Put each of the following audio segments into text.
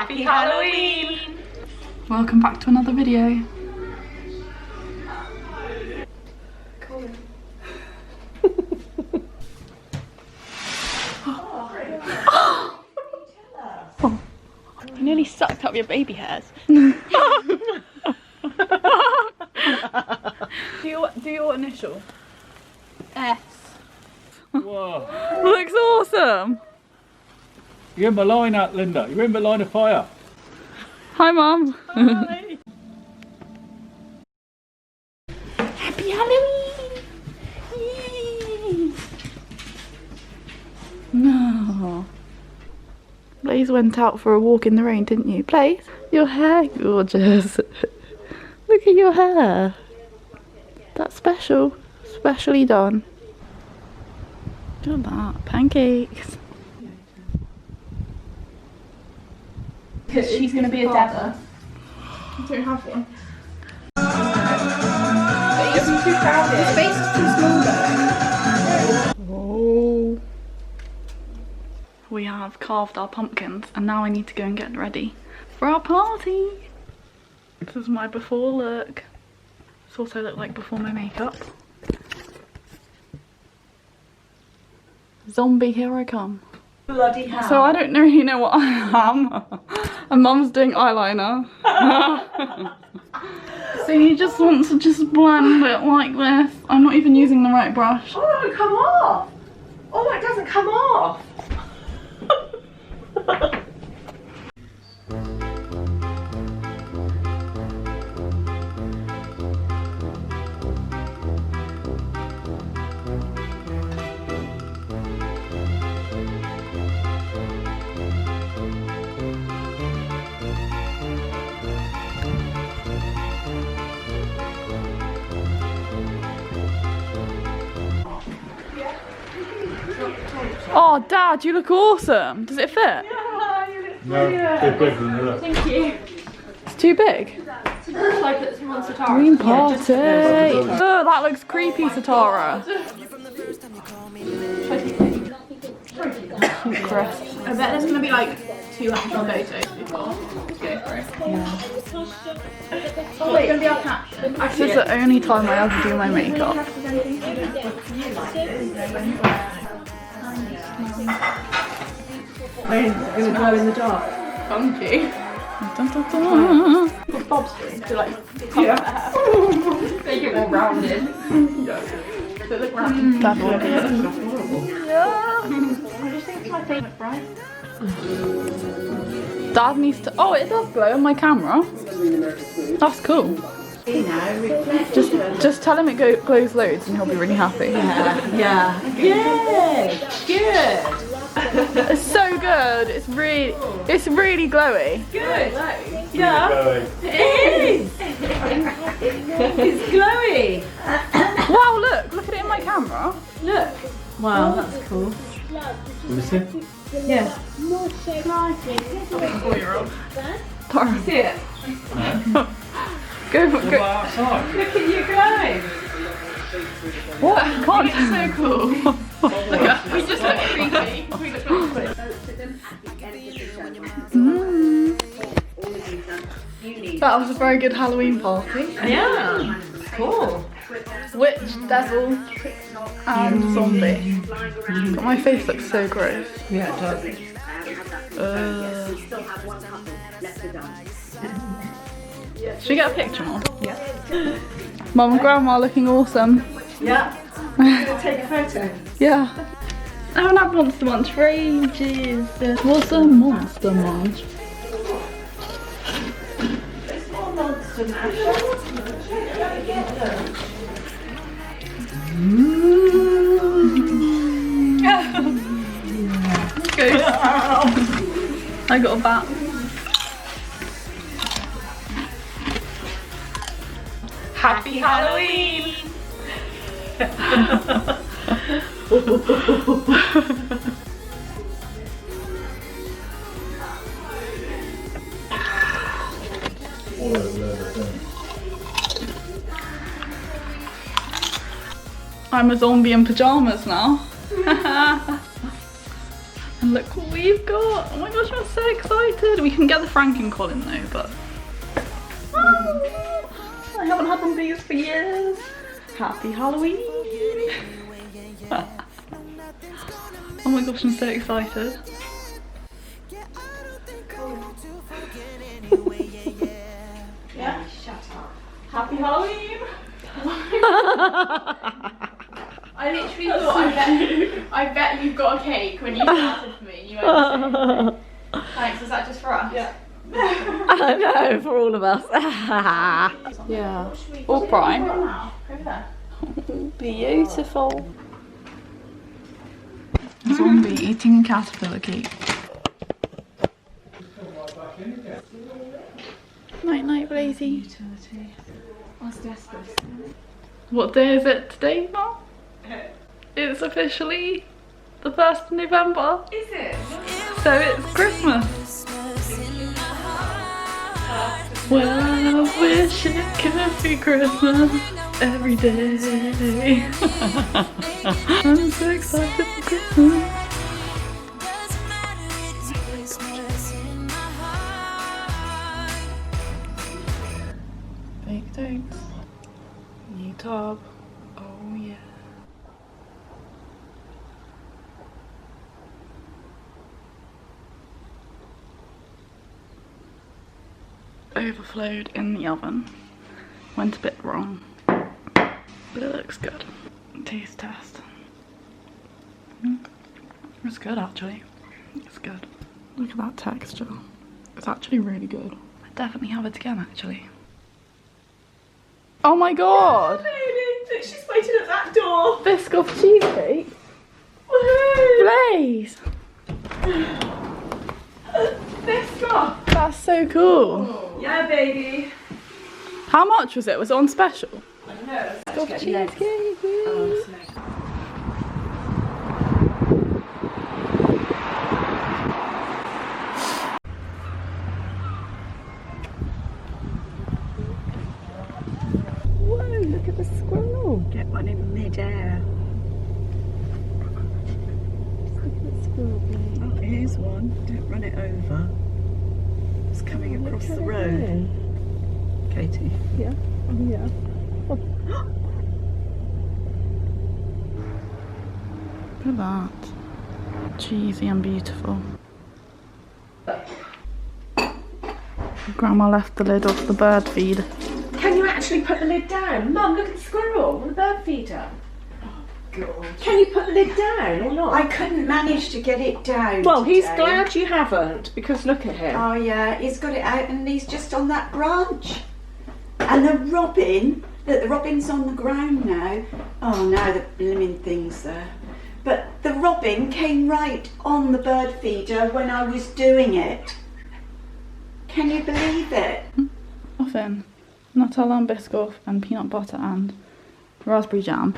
Happy Halloween! Welcome back to another video. You nearly sucked up your baby hairs. Do your initial. S. Whoa. Looks awesome. You're in my line out, Linda. You're in my line of fire. Hi, Mum. Hi. Happy Halloween. Yay. No. Blaze went out for a walk in the rain, didn't you? Blaze, your hair gorgeous. Look at your hair. That's special. Specially done. Look at that. Pancakes. She's gonna be a devil. I don't have one. It's too crowded. The space is too small though. Oh. We have carved our pumpkins and now I need to go and get ready for our party. This is my before look. This is what I look like before my makeup. Zombie, here I come. Bloody hell. So I don't really know what I am. And Mum's doing eyeliner. So he just wants to just blend it like this. I'm not even using the right brush. Oh, no, come off! Oh, that doesn't come off! Oh, Dad, you look awesome. Does it fit? No, they're bigger than that. Thank you. It's too big. Should I put some on Satara? Green party. Oh, that looks creepy, Satara. Cute Chris. I bet there's gonna be like 2 extra photos before. Let's go for it. Yeah. Oh wait, it's gonna be our caption. This is the only time I ever do my makeup. It's gonna glow in the dark. Funky. Dun, dun, dun. Bob's doing to like make it more rounded. So look rounded. Dad will do it. I just think it's my favourite bride. Dad needs to. Oh, it does glow on my camera. That's cool. Just tell him it glows loads and he'll be really happy. Yeah. Good. Good. It's so good. It's really glowy. Good. Yeah. It is. It's glowy. Wow, look at it in my camera. Look. Wow, that's cool. Let me see. Yeah. 4-year-old. See it. Go. Outside. Look at you glowing. What? Can't. It's so cool. We just look creepy. We look like That was a very good Halloween party. yeah. Cool. Witch, devil, and zombie. God, my face looks so gross. Yeah, it does. Should we get a picture more? Yeah. Mum and Grandma looking awesome. Yeah. Gonna take a photo. Yeah. I haven't had Monster Munch for ages. What's a Monster Munch? It's more monster mash. Ghost. I got a bat. Happy Halloween! I'm a zombie in pajamas now. And Look what we've got. Oh my gosh, I'm so excited. We can get the Franken collar though, but I haven't had one of these for years. Happy Halloween. Oh my gosh, I'm so excited. Yeah, shut up. Happy Halloween! I literally thought, I bet you've got a cake when you started for me. You went, thanks, is that just for us? Yeah. No, for all of us. Yeah. Or prime. Over there. Beautiful. Zombie eating caterpillar cake. Night night, Blazy. Utility. Asbestos. What day is it today, Mum? It's officially the 1st of November. Is it? So it's Christmas. Well, I wish it could be Christmas every day. I'm so excited for Christmas. Baked eggs. New tub. Oh yeah. Overflowed in the oven. Went a bit wrong, but it looks good. Taste test. It's good actually. It's good. Look at that texture. It's actually really good. I'd definitely have it again actually. Oh my god! Baby, she's waiting at that door. Biscoff cheesecake. Woohoo! Blaze! Biscoff. That's so cool. Yeah, baby. How much was it? Was it on special? I don't know. Biscoff cheesecake. Oh, Whoa, look at the squirrel. Get one in mid-air. Just look at the squirrel, babe. Oh, here's one. Don't run it over. It's coming across the road. Katie. Yeah. Oh yeah. Look at that. Cheesy and beautiful. Grandma left the lid off the bird feed. Can you actually put the lid down? Mum, look at the squirrel with the bird feeder. Oh, God. Can you put the lid down or not? I couldn't manage to get it down. Well, he's today. glad you haven't, because look at him. Oh yeah, he's got it out and he's just on that branch. And the robin, look, the robin's on the ground now. Oh no, the blooming thing's there. But the robin came right on the bird feeder when I was doing it. Can you believe it? Muffin, Nutella and Biscoff and peanut butter and raspberry jam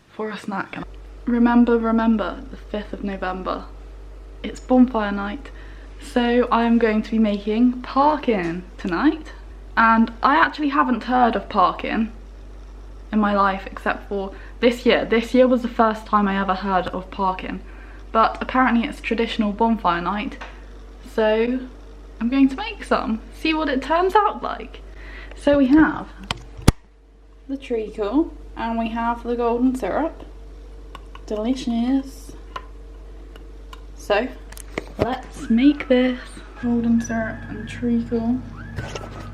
for a snack. Remember, the 5th of November. It's bonfire night. So I'm going to be making parkin tonight. And I actually haven't heard of parkin in my life except for this year. This year was the first time I ever heard of parkin. But apparently it's traditional bonfire night. So I'm going to make some, see what it turns out like. So we have the treacle and we have the golden syrup. Delicious. So let's make this. Golden syrup and treacle.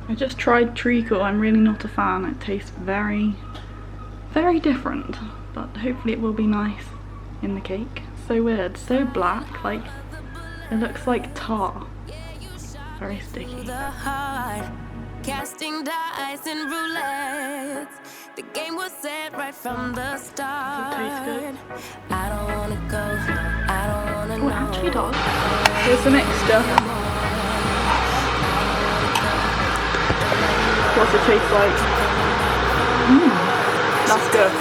I just tried treacle, I'm really not a fan. It tastes very, very different, but hopefully it will be nice in the cake. So weird, so black, like it looks like tar. Very sticky. Casting dice and roulette. The game was set right from the start. Does it taste good? I don't wanna go. I don't wanna Oh, it know. actually does. Here's the mixture. What's it taste like? That's good.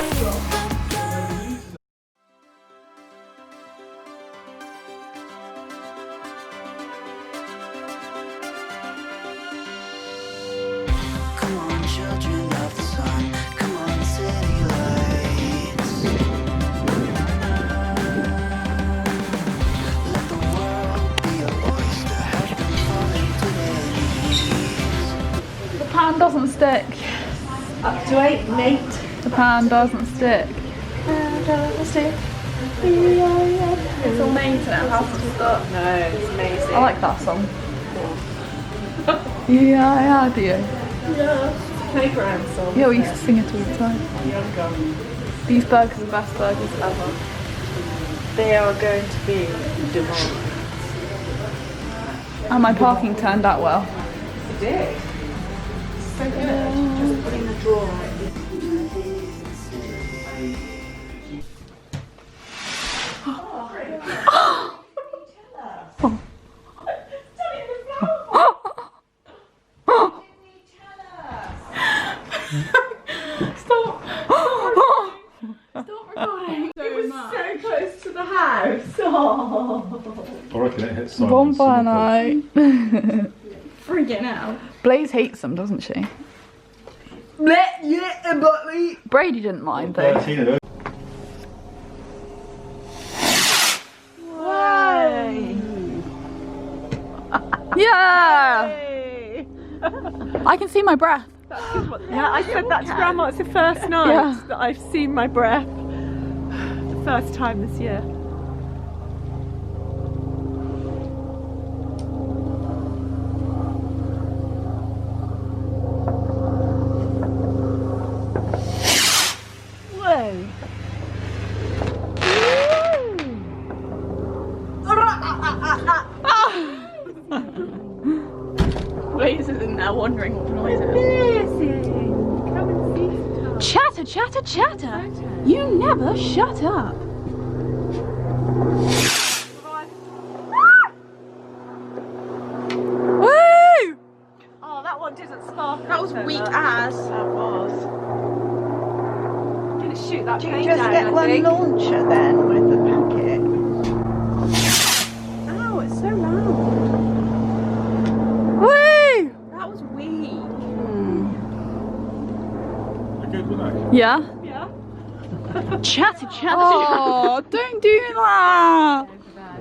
Come on, children of the sun. Come on, city lights. pan doesn't stick. Up to 8, mate. The pan doesn't stick. It's amazing at House of Stuff. No, it's amazing. I like that song. Yeah, do you? Yeah, playground song. Yeah, we used to sing it all the time. Younger. These burgers are the best burgers ever. They are going to be divine. And my parking turned out well. It did. So good. Just putting the drawer out. So close to the house. Oh. I reckon it hits Simon. Bonfire night. Freaking hell. Blaze hates them, doesn't she? Brady didn't mind though. 13 of those. Yeah! I can see my breath. Yeah, I said that to Grandma. It's the first night that I've seen my breath. The first time this year. Whoa. Blaze is in there wondering what the noise is. Chatter, chatter, chatter! You never shut up! Woo! Oh, that one didn't spark. That was weak as. That was. I'm gonna shoot that Do plane you just down, get I one think. launcher then with the packet? Oh, it's so loud. Woo! That was weak. Good, wasn't it? Yeah? Yeah. Chatter, chatter! Oh, don't do that!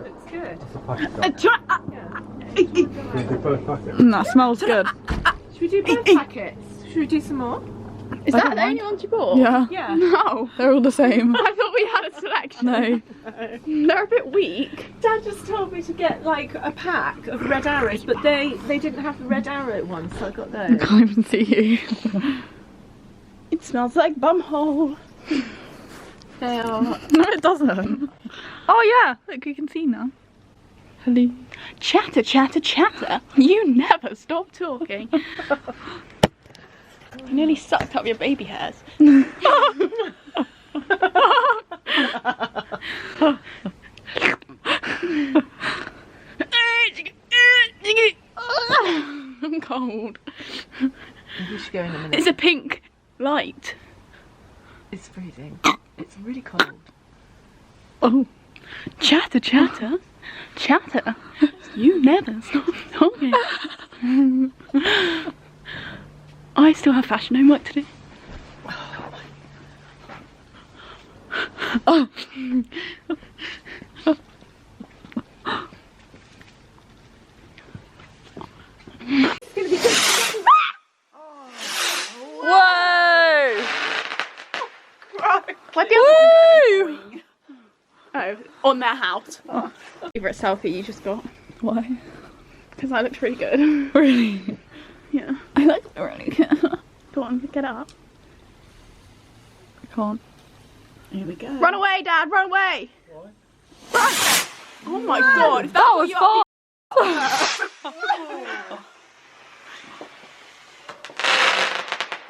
It's good. That smells good. Should we do both packets? Should we do some more? Is I that don't the mind. only ones you bought? Yeah. Yeah. No. They're all the same. I thought we had a selection. No. They're a bit weak. Dad just told me to get like a pack of red arrows, but they didn't have the red arrow ones, so I got I those. can't even see you. It smells like bumhole. They are. No, it doesn't. Oh yeah, look, you can see now. Hello. Chatter, chatter, chatter. You never stop talking. You nearly sucked up your baby hairs. I'm cold. We should go in a minute. It's a pink light. It's freezing. It's really cold. Oh. Chatter, chatter. Chatter. You never stop talking. I still have fashion homework to do. Oh. Whoa! Why Woo! Oh, on their house. Favourite selfie you just got? Why? Because I looked really good. Really? Yeah. I like it really good. Go on, get up. I can't. Here we go. Run away, Dad, run away! Why? Run! Oh my god, if That was fun!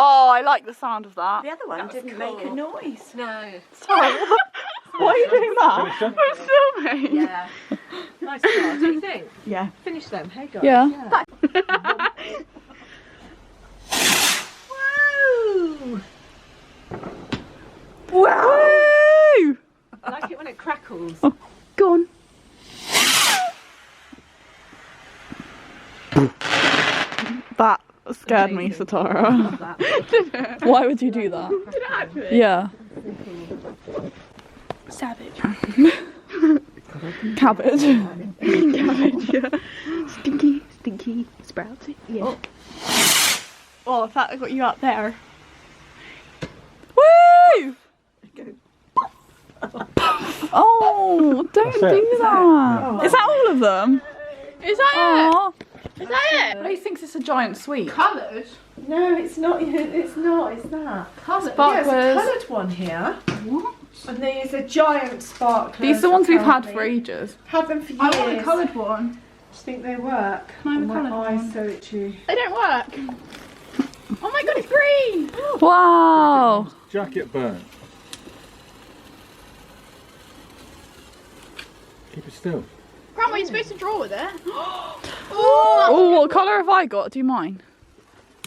Oh, I like the sound of that. The other one didn't make a noise. No. Sorry. Why are you doing that? Finished I'm filming. Yeah. Nice start, do you think? Yeah. Finish them. Hey guys. Yeah. Woo! Wow! I like it when it crackles. Oh, go on. That scared me, Satara. Why would you do that? Did it actually? Yeah. Savage. Cabbage. Cabbage, yeah. Stinky, sprouty. Yeah. Oh, if that got you up there. Woo! Oh, don't do that. Is that all of them? Is that Aww. it? Is that it? Blaze thinks it's a giant sweet. Coloured? No, it's not. It's not. It's that. Coloured? Sparklers. There's a coloured one here. What? And there's a giant sparkler. These are the ones we've had for ages. Had them for years. I want a coloured one. Do you think they work? Can I have a My coloured eyes one? so itchy. They don't work. Oh my god, it's green! Wow. Jacket burnt. Keep it still. Grandma, you're supposed to draw with it. Oh, what colour have I got? Do you mind?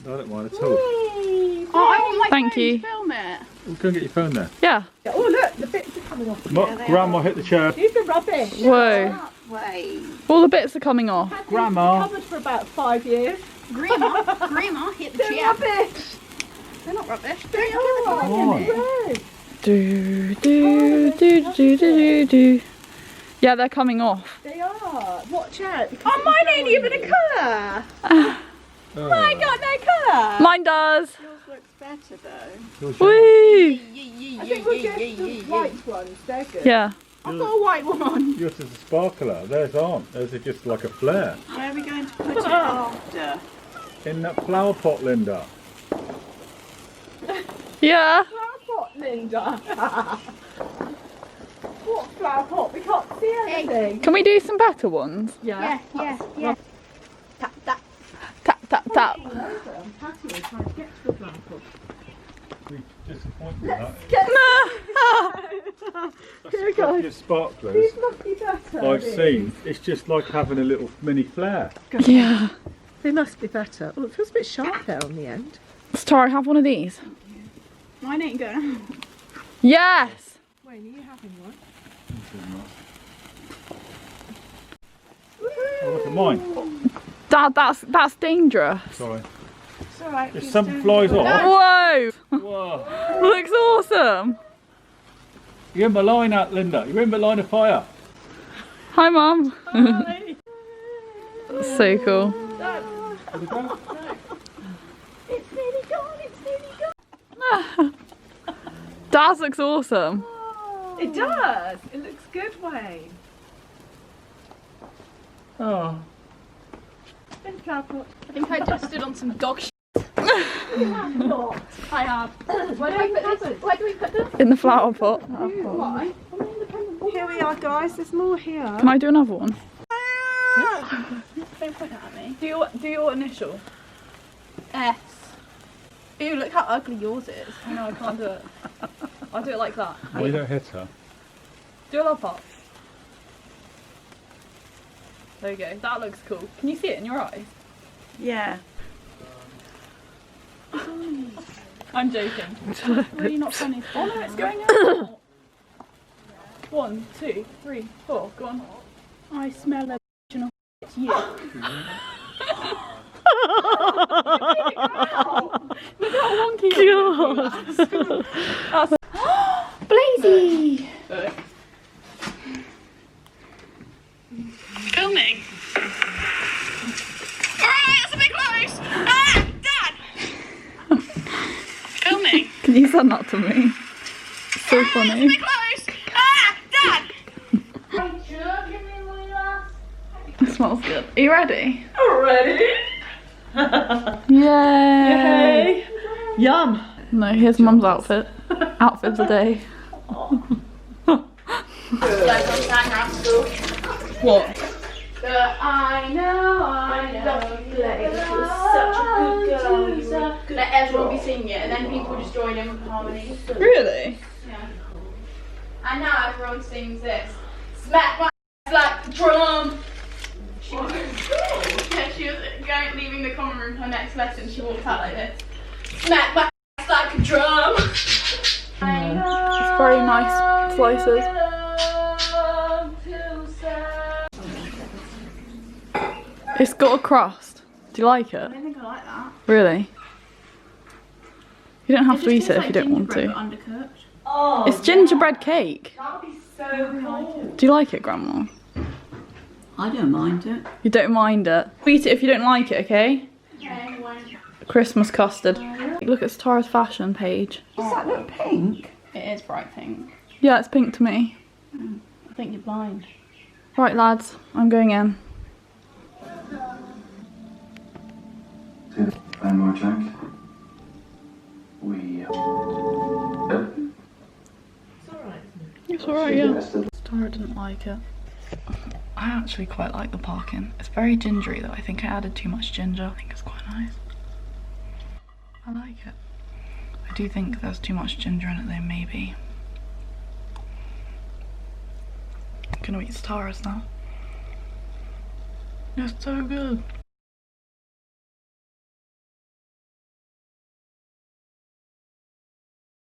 I don't mind at all. Oh, I want my Thank phone you. to film it. We'll go and get your phone there. Yeah. Oh look, the bits are coming off. Grandma hit the chair. These are rubbish. Whoa. Way. All the bits are coming off. Grandma. Covered for about 5 years. Grandma hit the They're chair. rubbish. They're not rubbish. They are. Oh. Do, do, do, do, do, do. Yeah, they're coming off. They are. Watch out. Oh, mine ain't even a colour. Oh. Mine got no colour. Mine does. Yours looks better though. Yours Woo. I think we'll get the white ones. They're good. Yeah. I've got a white one. Yours is a sparkler. Theirs aren't. Theirs are just like a flare. Where are we going to put it after? In that flower pot, Linda. Yeah. Flower pot, Linda. What flower pot? We can't see anything. Can we do some better ones? Yeah. Tap, tap. Tap, tap, tap. Patty was trying to get to the flower pot. We disappointed that. Here we go. Your sparklers These must be better. I've seen. It's just like having a little mini flare. Yeah. They must be better. Oh, it feels a bit sharp there on the end. Star, have one of these. Mine ain't going. Yes. Wayne, are you having one? Oh, look at mine. Dad, that's dangerous. Sorry. It's alright. If something flies off. Whoa. Whoa. Looks awesome. You're in my line out, Linda. You're in my line of fire. Hi, Mum. So cool. Have a go. It's nearly gone. It's nearly gone. Dad's looks awesome. It does. It looks good, Wayne. Oh. In flower pot. I think I just stood on some dog shit. Not. I have. Where do we put this? Where do we put this? In the flower pot. Why? Here we are, guys. There's more here. Can I do another one? Don't point at me. Do your initial. S. Ew, look how ugly yours is. No, I can't do it. I'll do it like that. Well, you don't hit her. Do a love pop. There you go. That looks cool. Can you see it in your eyes? Yeah. I'm joking. Really not funny. Oh no, it's going out. 1, 2, 3, 4. Go on. I smell a original. It's you. Look how wonky it is. Blazy! Filming. Alright, that's a bit close. Ah, Dad. Filming. Can you send that to me? It's so funny. Close. Ah, Dad. It smells good. Are you ready? Ready? Yay! Yum. No, here's Mum's outfit. Outfit of the day. What? I know. Let everyone be singing it and then people just join in with the harmony. Really? Yeah. And now everyone sings this. Smack my ass like a drum. She was, yeah, she was leaving the common room for her next lesson. She walked out like this. Smack my ass like a drum. It's very nice slices. It's got a crust. Do you like it? I don't think I like that. Really? You don't have to eat it if you don't want to. Undercooked. Oh, It's gingerbread cake. that'll be so cool. Do you like it, Grandma? I don't mind it. You don't mind it. Eat it if you don't like it, okay? Okay, one. Christmas custard. Look at Tara's fashion page. Does that look pink? It is bright pink. Yeah, it's pink to me. I think you're blind. Right, lads, I'm going in. One more check. We. It's alright, yeah. Tara didn't like it. I actually quite like the parkin. It's very gingery though. I think I added too much ginger. I think it's quite nice. I like it. I do think there's too much ginger in it though, maybe. I'm gonna eat Tara's now. It's so good.